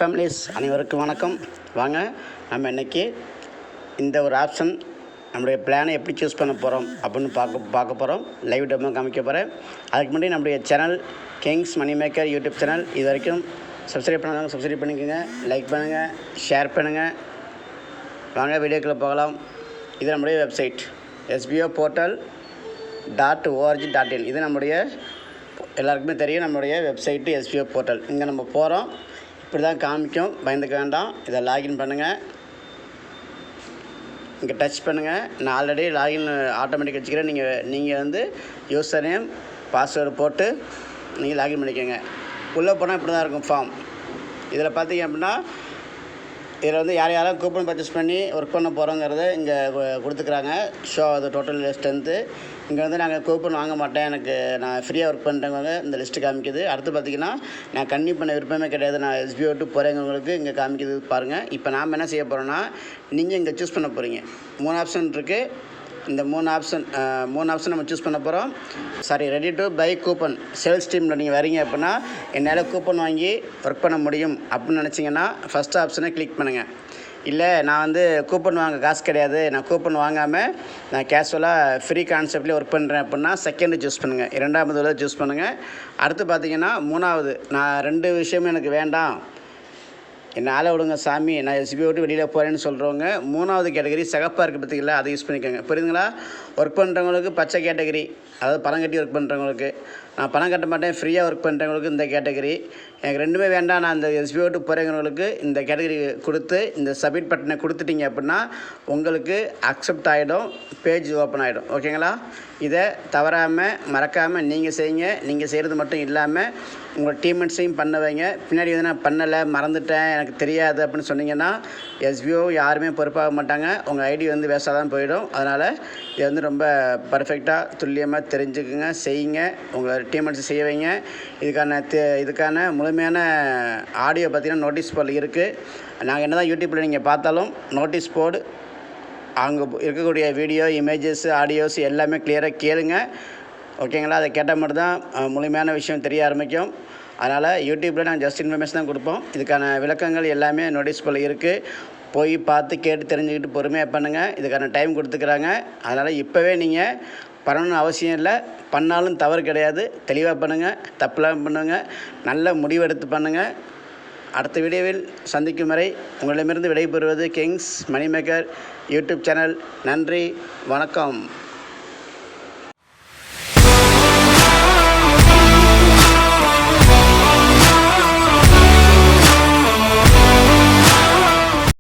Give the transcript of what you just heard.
Families அனைவருக்கும் வணக்கம். வாங்க நம்ம இன்றைக்கி இந்த ஒரு ஆப்ஷன் நம்முடைய பிளானை எப்படி சூஸ் பண்ண போகிறோம் அப்படின்னு பார்க்க போகிறோம். லைவ் டெமோ காமிக்க போகிறேன். அதுக்கு முன்னாடி நம்முடைய சேனல் கிங்ஸ் மணி மேக்கர் யூடியூப் சேனல் இது வரைக்கும் சப்ஸ்கிரைப் பண்ணாங்க, சப்ஸ்கிரைப் பண்ணிக்கோங்க, லைக் பண்ணுங்கள், ஷேர் பண்ணுங்கள். வாங்க வீடியோக்குள்ளே போகலாம். இது நம்முடைய வெப்சைட் sboportal.org.in. இது நம்முடைய எல்லாருக்குமே தெரியும் நம்மளுடைய வெப்சைட்டு SBO போர்ட்டல். இங்கே நம்ம போகிறோம், இப்படி தான் காமிக்கும், பயந்துக்க வேண்டாம். இதை லாகின் பண்ணுங்கள், இங்கே டச் பண்ணுங்கள். நான் ஆல்ரெடி லாகின் ஆட்டோமேட்டிக் வச்சுக்கிறேன். நீங்கள் வந்து யூசர் நேம் பாஸ்வேர்டு போட்டு நீங்கள் லாகின் பண்ணிக்கோங்க. உள்ளே போனால் இப்படி தான் இருக்கும் ஃபார்ம். இதில் பார்த்தீங்க அப்படின்னா இதில் வந்து யாரையாரும் கூப்பன் பர்ச்சேஸ் பண்ணி ஒர்க் பண்ண போகிறோங்கிறத இங்கே கொடுத்துக்கிறாங்க. ஷோ அது டோட்டல் ஸ்ட்ரென்த்து. இங்கே வந்து நாங்கள் கூப்பன் வாங்க மாட்டேன், நான் ஃப்ரீயாக ஒர்க் பண்ணுறவங்க இந்த லிஸ்ட்டு காமிக்குது. அடுத்து பார்த்திங்கன்னா நான் கன்னியூ பண்ண விருப்பமே கிடையாது, நான் SBO விட்டு போகிறவங்களுக்கு இங்கே காமிக்குது பாருங்கள். இப்போ நாம் என்ன செய்ய போகிறோன்னா, நீங்கள் இங்கே சூஸ் பண்ண போகிறீங்க. 3 ஆப்ஷன் இருக்குது. இந்த மூணு ஆப்ஷன் நம்ம சூஸ் பண்ண போகிறோம். Ready to by coupon. Sales டீமில் நீங்கள் வரீங்க அப்படின்னா என்னால் கூப்பன் வாங்கி ஒர்க் பண்ண முடியும் அப்படின்னு நினச்சிங்கன்னா ஃபஸ்ட் ஆப்ஷனை கிளிக் பண்ணுங்கள். இல்லை நான் வந்து கூப்பன் வாங்க காசு கிடையாது, நான் கூப்பன் வாங்காமல் நான் கேஷுவலாக ஃப்ரீ கான்செப்ட்லேயே ஒர்க் பண்ணுறேன் அப்படின்னா செகண்டு சூஸ் பண்ணுங்கள், 2வது சூஸ் பண்ணுங்கள். அடுத்து பார்த்தீங்கன்னா 3வது, நான் 2 விஷயமும் எனக்கு வேண்டாம், என்ன ஆளை விடுங்க சாமி, நான் SBO விட்டு வெளியில் போகிறேன்னு சொல்கிறவங்க 3வது கேட்டகரி சிகப்பாக இருக்குது பார்த்திங்களா, அதை யூஸ் பண்ணிக்கோங்க. புரியுதுங்களா? ஒர்க் பண்ணுறவங்களுக்கு பச்சை கேட்டகரி, அதாவது பணம் கட்டி ஒர்க் பண்ணுறவங்களுக்கு. நான் பணம் கட்ட மாட்டேன், ஃப்ரீயாக ஒர்க் பண்ணுறவங்களுக்கு இந்த கேட்டகரி. எனக்கு 2மே வேண்டாம், நான் இந்த SBO விட்டு போகிறவங்களுக்கு இந்த கேட்டகரி கொடுத்து இந்த சப்மிட் பட்டனை கொடுத்துட்டிங்க அப்படின்னா உங்களுக்கு அக்செப்ட் ஆகிடும், பேஜ் ஓப்பன் ஆகிடும். ஓகேங்களா? இதை தவறாமல் மறக்காமல் நீங்கள் செய்யுங்க. நீங்கள் செய்கிறது மட்டும் இல்லாமல் உங்கள் டீம்மேட்ஸையும் பண்ண வைங்க. பின்னாடி வந்து நான் பண்ணலை, மறந்துட்டேன், எனக்கு தெரியாது அப்படின்னு சொன்னீங்கன்னா SBO யாருமே பொறுப்பாக மாட்டாங்க, உங்கள் ஐடி வந்து வேஸ்ட்டாக தான் போயிடும். அதனால் இதை வந்து ரொம்ப பர்ஃபெக்டாக துல்லியமாக தெரிஞ்சுக்குங்க, செய்யுங்க, உங்கள் டீம்மேட்ஸ் செய்ய வைங்க. இதுக்கான முழுமையான ஆடியோ பார்த்திங்கன்னா நோட்டீஸ் போர்டில் இருக்குது. நாங்கள் என்ன தான் யூடியூப்பில் நீங்கள் பார்த்தாலும் நோட்டீஸ் போர்டு அங்கே இருக்கக்கூடிய வீடியோ, இமேஜஸ், ஆடியோஸ் எல்லாமே கிளியராக கேளுங்க. ஓகேங்களா? அதை கேட்டால் மட்டும்தான் முழுமையான விஷயம் தெரிய ஆரம்பிக்கும். அதனால் யூடியூப்பில் நாங்கள் ஜஸ்ட் இன்ஃபர்மேஷன் தான் கொடுப்போம். இதுக்கான விளக்கங்கள் எல்லாமே நோட்டீஸ் போல் இருக்குது. போய் பார்த்து கேட்டு தெரிஞ்சுக்கிட்டு பொறுமையாக பண்ணுங்கள். இதுக்கான டைம் கொடுத்துக்கிறாங்க. அதனால் இப்போவே நீங்கள் பண்ணணும்னு அவசியம் இல்லை, பண்ணாலும் தவறு கிடையாது. தெளிவாக பண்ணுங்கள், தப்புலாம் பண்ணுங்கள், நல்ல முடிவெடுத்து பண்ணுங்கள். அடுத்த வீடியோவில் சந்திக்கும் வரை உங்களிடமிருந்து விடைபெறுவது கிங்ஸ் மணி மேக்கர் யூடியூப் சேனல். நன்றி, வணக்கம்.